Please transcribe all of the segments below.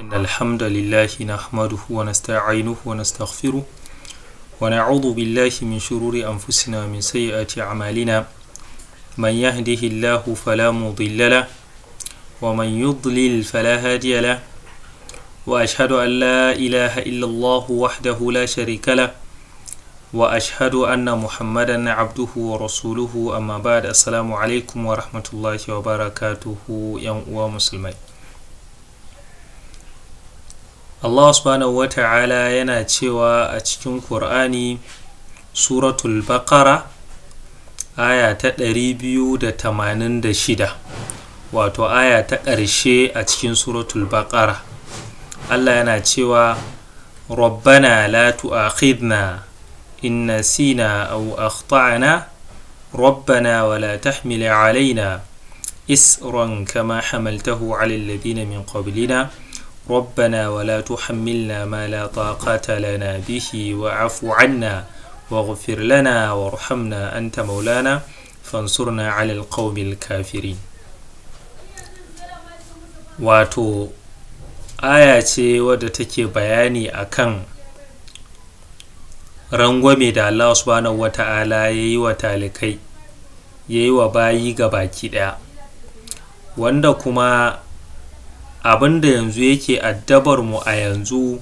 إن الحمد لله نحمده ونستعينه ونستغفره ونعوذ بالله من شرور أنفسنا ومن سيئات أعمالنا من يهده الله فلا مضل له ومن يضلل فلا هادي له وأشهد أن لا إله إلا الله وحده لا شريك له وأشهد أن محمدا عبده ورسوله أما بعد السلام عليكم ورحمة الله وبركاته يا مسلمين. Allah subhanahu wa ta'ala yana cewa a cikin Qur'ani suratul Baqara aya ta 286 wato aya ta ƙarshe a cikin suratul Baqara. Allah yana cewa Rabbana la tu'akhidna in nasina aw akhtana Rabbana wa la tahmil alaina isran kama hamaltahu 'ala alladhina min qablina ربنا ولا تحملنا ما لا طاقة لنا به واعف عنا واغفر لنا وارحمنا أنت مولانا فانصرنا على القوم الكافرين. wato aya ce wadda take bayani akan rangwame da Allah subhanahu wata'ala yayi wa talikai yayi wa bayi gabaki daya, wanda kuma abinda yanzu yake addabar mu a yanzu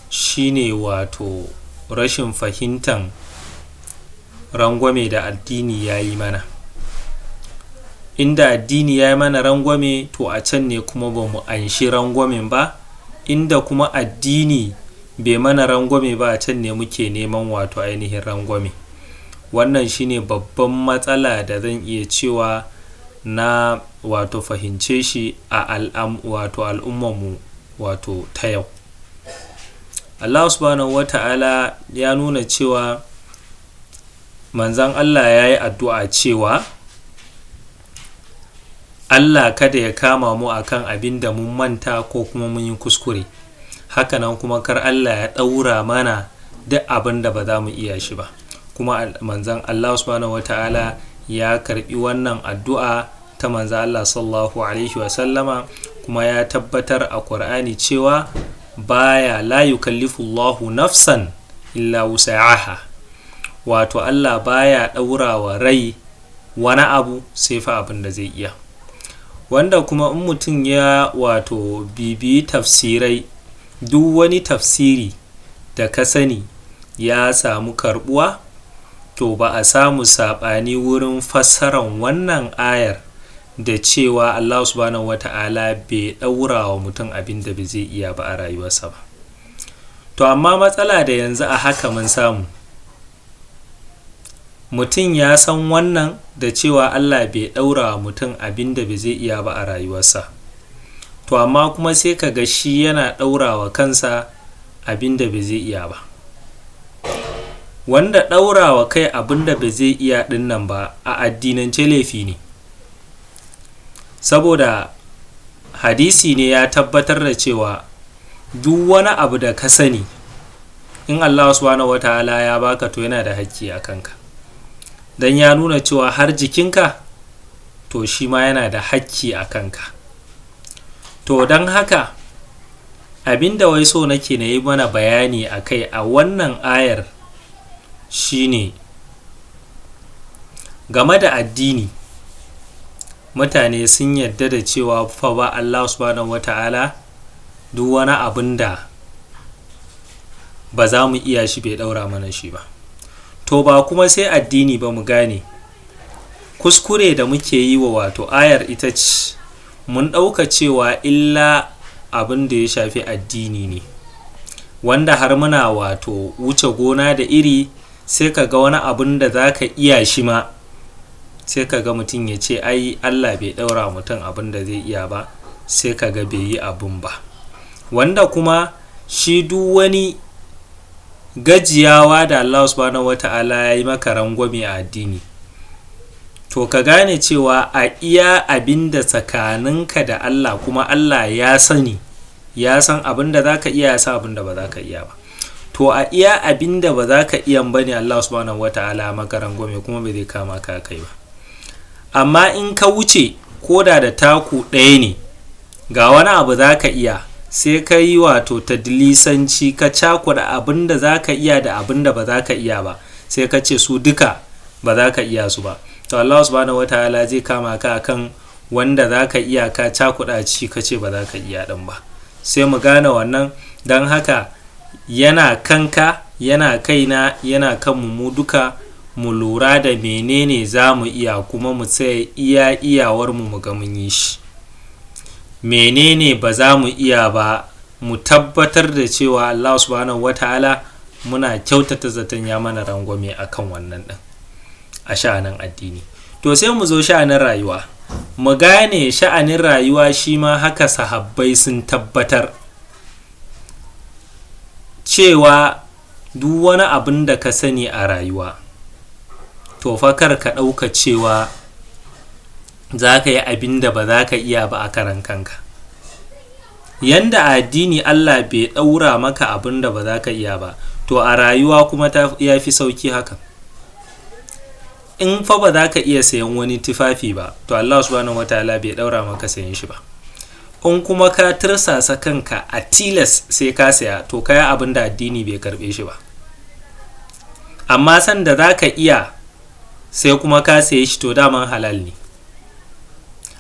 shine wato rashin fahimtar rangwame da addini yayi mana. Inda addini yayi mana rangwame to a can ne kuma bamu anshi rangwamen ba, inda kuma addini bai mana rangwame ba a can ne muke neman wato ainihin rangwame. Wannan shine babban matsala da zan iya cewa na wato fahimce shi a wato al'ummarmu wato ta yau. Allah subhanahu wata'ala ya nuna cewa manzon Allah ya yi addu'a cewa Allah kada ya kama mu akan abin da mun manta ko kuma mun yi kuskure, hakanan kuma kar Allah ya ɗaura mana duk abin da ba za mu iya shi ba. Kuma manzon Allah subhanahu wata'ala ya karbi wannan addu'a ta manzo Allah sallallahu alaihi wa sallama, kuma ya tabbatar a Qur'ani cewa baya la yukallifullahu nafsan illa wus'aha, wato Allah baya daurawa rai wani abu sai fa abin da zai iya. Wanda kuma in mutum ya wato bibi tafsirai, duk wani tafsiri da ka sani ya samu karbuwa, to ba a samu sabani wurin fassarar wannan ayar da cewa Allah subhanahu wata'ala bai daura wa mutum abin da bai zai iya ba a rayuwarsa ba. To amma matsala da yanzu a haka mun samu mutum ya san wannan da cewa Allah bai daura wa mutum abin da bai zai iya ba a rayuwarsa, to amma kuma sai kaga shi yana daura wa kansa abin da bai zai iya ba. Wanda daura wa kai abin da bai zai iya dinnan ba a addinance laifi ne, saboda hadisi ne ya tabbatar da cewa duk wani abu da ka sani in Allah subhanahu wataala ya baka to yana da haƙƙi a kanka, dan ya nuna cewa har jikinka to shi ma yana da haƙƙi a kanka. To dan haka abinda wai so nake na yi mana bayani akai a wannan ayar shine game da addini. Mutane sun yarda da cewa fa ba Allah subhanahu wata'ala duk wani abin da ba za mu iya shi bai daura mana shi ba. To ba kuma sai addini ba, mu gane kuskure da muke yi wa wato ayar ita ce mun ɗauka cewa illa abin da ya shafi addini ne, wanda har muna wato wuce gona da iri, sai ka ga wani abin da za ka iya shi ma sai ka ga mutum ya ce ai Allah bai daura mutum abin da zai iya ba, sai ka ga bai yi abin ba. Wanda kuma shi duk wani gajiyawa da Allah subhanahu wata'ala ya yi maka rangwame a addini, to ka gane cewa a iya abin da tsakaninka da Allah, kuma Allah ya sani, ya san abin da za ka iya, ya san abin da ba za ka iya ba. To a iya abin da ba za ka iya ba ne Allah subhanahu wata'ala maka rangwame, kuma bai zai kama ka kai ba. Amma in ka wuce koda da taku ɗaya ne, ga wani abu za ka iya, sai ka yi wato tadlisanci, ka cakuɗa abin da za ka iya da abin da ba za ka iya ba, sai ka ce su duka ba za ka iya su ba, to Allah subhanahu wataala zai kama ka akan wanda za ka iya ka cakuɗa ci ka ce ba za ka iya ɗin ba. Sai mu gane wannan, don haka yana kanka, yana kaina, yana kanmu mu duka, mu lura da menene za mu iya kuma mu tsaya iya iyawarmu mu ga mun yi shi. Menene ba za mu iya ba mu tabbatar da cewa Allah subhanahu wataala muna kyautata zaton ya mana rangwame akan wannan ɗin a sha'anin addini. To sai mu zo sha'anin rayuwa, mu gane sha'anin rayuwa shi ma haka sahabbai sun tabbatar cewa duk wani abin da ka sani a rayuwa, to fa kar ka ɗauka cewa za ka yi abin da ba za ka iya ba a karan kanka. Yanda a addini Allah bai ɗaura maka abin da ba za ka iya ba, to a rayuwa kuma ya fi sauki haka. In fa ba za ka iya sayan wani tufafi ba, to Allah subhanahu wataala bai ɗaura maka sayan shi ba. In kuma ka tirsasa kanka a tilas sai ka saya, to ka yi abin da addini bai karɓe shi ba. Amma sanda za ka iya sai kuma ka saye shi, to daman halal ne.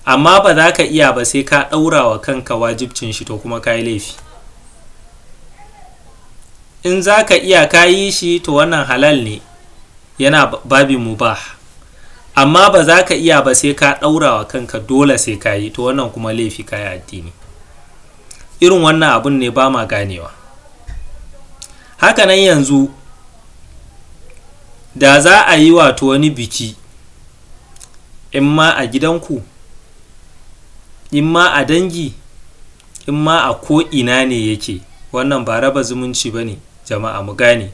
Amma ba za ka iya ba sai ka ɗaura wa kanka wajibcin shi, to kuma ka yi laifi. In za ka iya ka yi shi, to wannan halal ne, yana babin mubah. Amma ba za ka iya ba sai ka ɗaura wa kanka dole sai ka yi, to wannan kuma laifi, ka yi addini. Irin wannan abun ne ba ma ganewa. Hakanan yanzu da za a yi wato wani biki, in ma a gidanku, in ma a dangi, in ma a ko'ina ne yake, wannan ba raba zumunci ba ne, jama'a mu gane.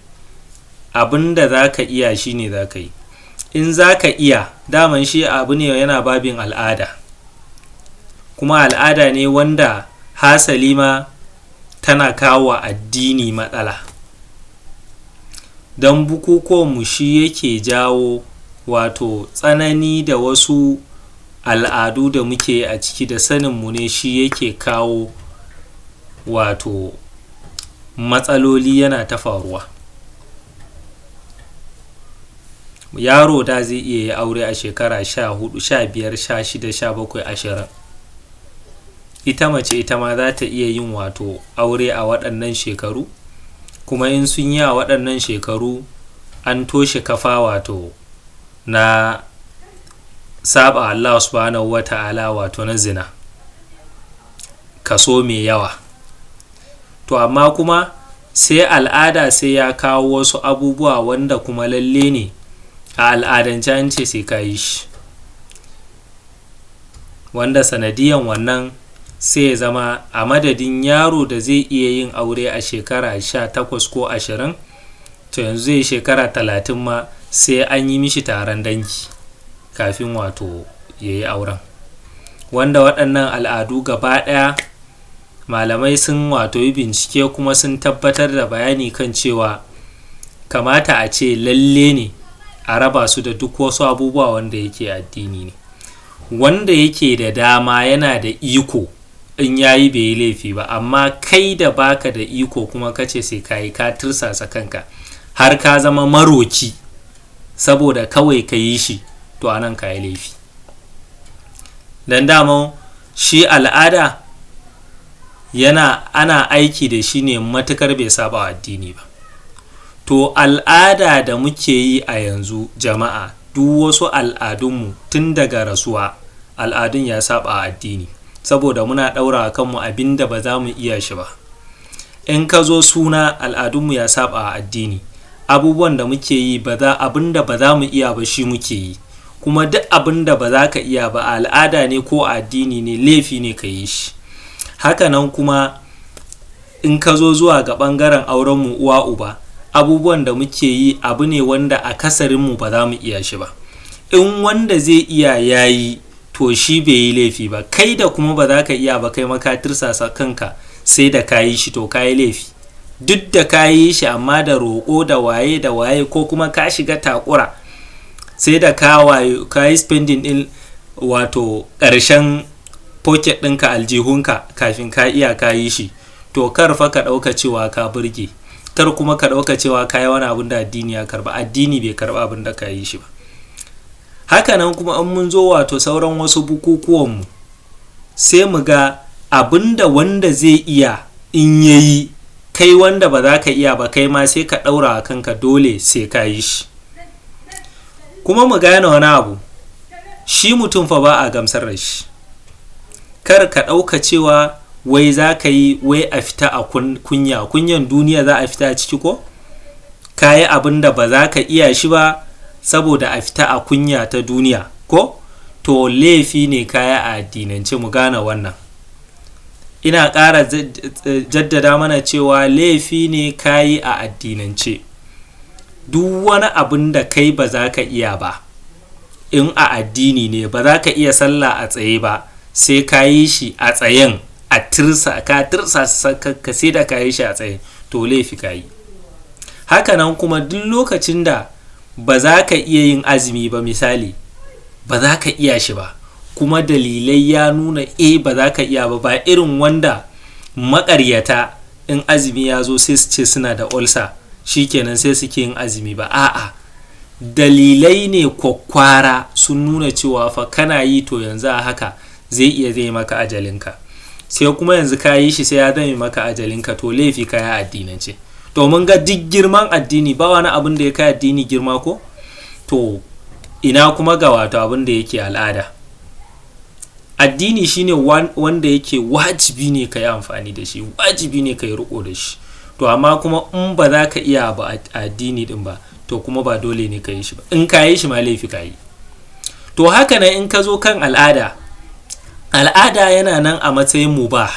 Abin da za ka iya shi ne za ka yi. In za ka iya, daman shi abu ne yana babin al'ada, kuma al'ada ne wanda hasali ma tana kawo addini matsala. Don bukukuwanmu shi yake jawo wato tsanani da wasu al'adu da muke a ciki da saninmu ne shi yake kawo wato matsaloli yana ta faruwa. Yaro da zai iya yi aure a shekara 14, 15, 16, 17, 20. Ita mace ita ma za ta iya yin wato aure a waɗannan shekaru, kuma in sun yi a waɗannan shekaru an toshe kafa wato na saba Allah subhanahu wata'ala, wato na zina, kaso mai yawa. To amma kuma sai al'ada sai ya kawo wasu abubuwa wanda kuma lalle ne a al'adance an ce sai ka yi shi, wanda sanadiyan wannan sai ya zama a madadin yaro da zai iya yin aure a shekara 18 ko 20, to yanzu zai shekara 30 ma sai an yi mishi taron dangi kafin wato ya yi auren. Wanda waɗannan al'adu gaba ɗaya malamai sun wato yi bincike kuma sun tabbatar da bayani kan cewa kamata a ce lalle ne a raba su da duk wasu abubuwa wanda yake addini ne. Wanda yake da dama yana da iko in yayi bai yi laifi ba, amma kai da baka da iko kuma kace sai kai, ka tirsasa kanka har ka zama maroki saboda kawai ka yi shi, to anan ka yi laifi. Dan dama shi al'ada ana aiki da shi ne matukar bai saba addini ba. To al'ada da muke yi a yanzu jama'a, duk wasu al'adunmu tun daga rasuwa, al'adun ya saba addini, saboda muna ɗaura kanmu abin da ba za mu iya shi ba. In ka zo suna, al'adunmu ya saba addini, abubuwan da muke yi abin da ba za mu iya ba shi muke yi, kuma duk abin da ba za ka iya ba al'ada ne ko addini ne, laifi ne ka yi shi. Hakanan kuma in ka zo zuwa ga ɓangaren aurenmu uwa uba, abubuwan da muke yi abu ne wanda a kasarinmu ba za mu iya shi ba. In wanda zai iya yayi, to shi bai yi laifi ba. Kai da kuma ba za ka iya ba, kai maka tirsasa kanka sai da ka yi shi, to ka yi laifi. Duk da ka yi shi amma da roƙo da waye ko kuma ka shiga takura sai da ka yi spending din wato ƙarshen pocket ɗinka, aljihunka, kafin ka iya ka yi shi, to kar fa ka ɗauka cewa ka burge, kar kuma ka ɗauka cewa ka yi wani abin da addini ya karba. Addini bai karba abin da ka yi shi ba. Hakanan kuma in mun zo wato sauran wasu bukukuwanmu sai mu ga abin da wanda zai iya in yayi, kai wanda ba za ka iya ba kai ma sai ka ɗaura a kanka dole sai ka yi shi. Kuma mu gane wani abu, shi mutum fa ba a gamsar da shi. Kar ka ɗauka cewa wai za ka yi wai a fita a kunyan duniya za a fita a ciki ko? Ka yi abin da ba za ka iya shi ba saboda a fita a kunya ta duniya ko? To laifi ne kaya a addinance, mu gane wannan. Ina ƙara jaddada mana cewa laifi ne kayi a addinance. Duk wani abin da kai ba za ka iya ba, in a addini ne ba za ka iya sallah a tsaye ba, sai ka yi shi a tsayen, a tirsa ka sai da ka yi shi a tsaye, to laifi ka yi. Hakanan kuma duk lokacin da ba za ka iya yin azumi ba, misali ba za ka iya shi ba, kuma dalilai ya nuna ba za ka iya ba irin wanda maƙaryata in azumi ya zo sai su ce suna da ulcer shikenan sai suke yin azumi ba. A'a, dalilai ne kwakwara sun nuna cewa fa kana yi to yanzu a haka zai maka ajalinka, sai kuma yanzu ka yi shi sai ya zame maka ajalinka, to laifi ka ya addinance. To mun ga duk girman addini ba wani abin da ya kai addini girma ko? To ina kuma ga wato abin da yake al'ada. Addini shine wanda yake wajibi ne ka yi amfani da shi, wajibi ne ka yi riko da shi. To amma kuma in ba za ka iya ba addini din ba, to kuma ba dole ne ka yi shi ba. In ka yi shi ma laifi ka yi. To haka nan in ka zo kan al'ada yana nan a matsayin mubah,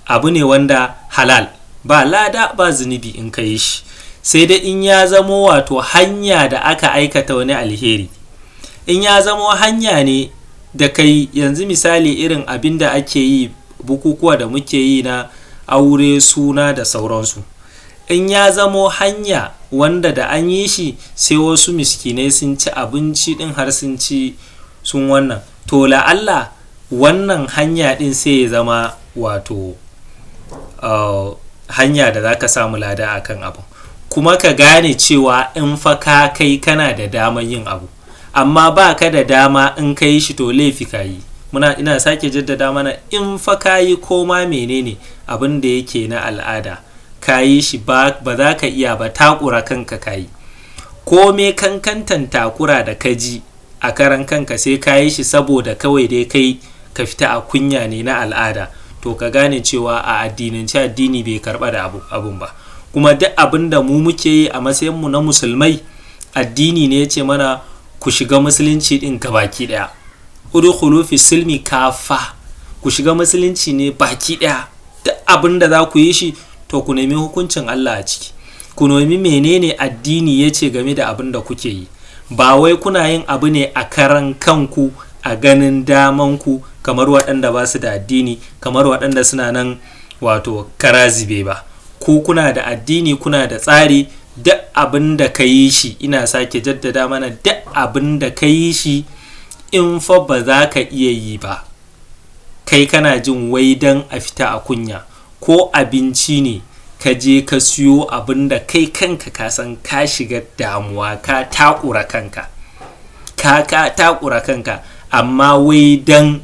abu ne wanda halal, ba lada ba zunubi in ka yi shi, sai dai in ya zamo wato hanya da aka aikata wani alheri. In ya zamo hanya ne da kai, yanzu misali irin abin da ake yi, bukukuwa da muke yi na aure, suna da sauransu, in ya zamo hanya wanda da an yi shi sai wasu miskinai sun ci abinci din har sun ci sun wannan, to la'alla wannan hanya din sai ya zama wato hanya da za ka samu lada akan abu. Kuma ka gane cewa in fa ka kai kana da daman yin abu, amma ba ka da dama in ka yi shi to laifi ka yi. Ina sake jaddada mana, in fa ka yi koma menene abin da yake na al'ada, ka yi shi ba za ka iya ba, takura kanka ka yi. Kome kankantan takura da ka ji a karan kanka sai ka yi shi saboda kawai dai kai ka fita a kunya ne na al'ada, to ka gane cewa a addinance addini bai karba da abun ba. Kuma duk abin da mu muke yi a matsayinmu na musulmai, addini ne ya ce mana ku shiga musulunci din baki daya. Udkhulu fi silmi kafa, ku shiga musulunci ne baki daya. Duk abin da za ku yi shi to ku nemi hukuncin Allah a ciki, ku nemi menene addini ya ce game da abin da kuke yi. Ba wai kuna yin abu ne a karan kanku, a ganin damanku, kamar waɗanda ba su da addini, kamar waɗanda suna nan wato karazibe ba. Ko kuna da addini, kuna da tsari. Duk abin da ka yi shi, ina sake jaddada mana, duk abin da ka yi shi in fa ba za ka iya yi ba, kai kana jin wai dan a fita a kunya, ko abinci ne ka je ka siyo abin da kai kanka ka san ka shiga damuwa, ka takura kanka, amma wai dan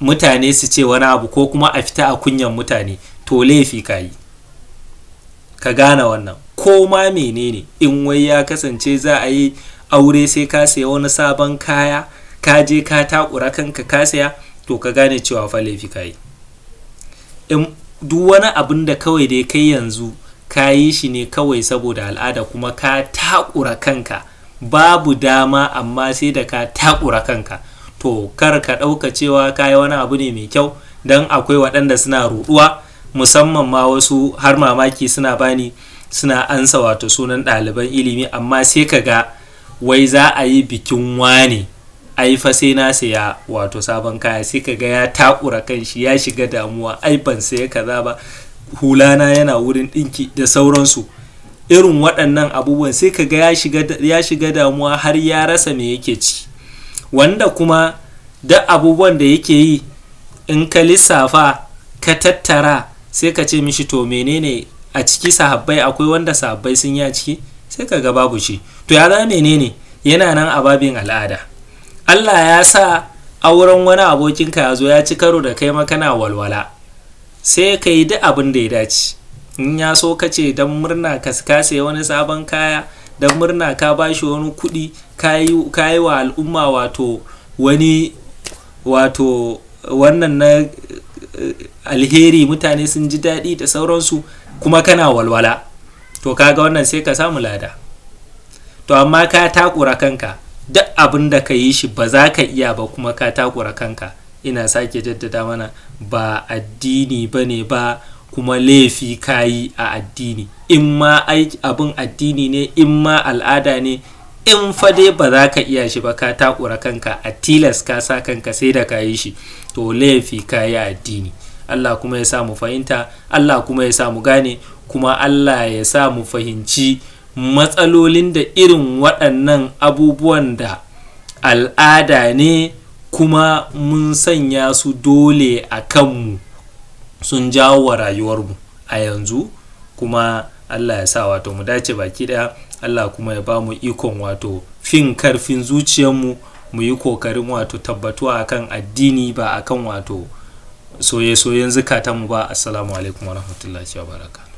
mutane su ce wani abu ko kuma a fita a kunyan mutane, to laifi ka yi. Ka gane wannan. Ko ma menene, in wai ya kasance za a yi aure sai ka saya wani sabon kaya, ka je ka takura kanka ka saya, to ka gane cewa fa laifi ka yi. In duk wani abin da kawai dai kai yanzu ka yi shi ne kawai saboda al'ada, kuma ka takura kanka, babu dama amma sai da ka takura kanka, to kar ka ɗauka cewa ka yi wani abu ne mai kyau. Dan akwai waɗanda suna ruɗuwa, musamman ma wasu har mamaki suna bani, suna ansa wato sunan ɗaliban ilimi, amma sai ka ga wai za a yi bikin wane, ai fa sai na saya wato sabon kaya, sai ka ga ya takura kanshi, ya shiga damuwa, ai ban saya kaza ba, hulana yana wurin ɗinki da sauransu. Irin waɗannan abubuwan sai ka ga ya shiga damuwa har ya rasa me yake ci. Wanda kuma da abubuwan da yake yi in ka lissafa ka tattara sai ka ce mishi to menene a ciki sahabbai, akwai wanda sahabbai sun yi a ciki, sai ka ga babu shi. To ya zama menene, yana nan a babin al'ada. Allah ya sa auren wani abokinka ya zo ya ci karo da kai makana walwala, sai ka yi duk abin da ya dace. In ya so ka ce don murna ka sayi wani sabon kaya, don murna ka ba shi wani kuɗi, ka yi wa al'umma wannan na alheri, mutane sun ji daɗi da sauransu, kuma kana walwala, to kaga wannan sai ka samu lada. To amma ka takura kanka, duk abin da ka yi shi ba za ka iya ba, kuma ka takura kanka, ina sake jaddada mana, ba addini bane ba, kuma laifi kayi a addini. In ma abin addini ne, in ma al'ada ne, in fa dai ba za ka iya shi ba, ka takura kanka, a tilas ka sa kanka sai da ka yi shi, to laifi kayi a addini. Allah kuma ya sa mu fahimta, Allah kuma ya sa mu gane, kuma Allah ya sa mu fahimci matsalolin da irin waɗannan abubuwan da al'ada ne, kuma mun sanya su dole a kanmu, sun jawo wa rayuwarmu a yanzu. Kuma Allah ya sa mu dace baki ɗaya. Allah kuma ya ba mu ikon fin karfin zuciyarmu, mu yi kokarin tabbatuwa akan addini, ba akan soye-soyen zukatanmu ba. Assalamu alaikum warahmatullahi wabarakatuh.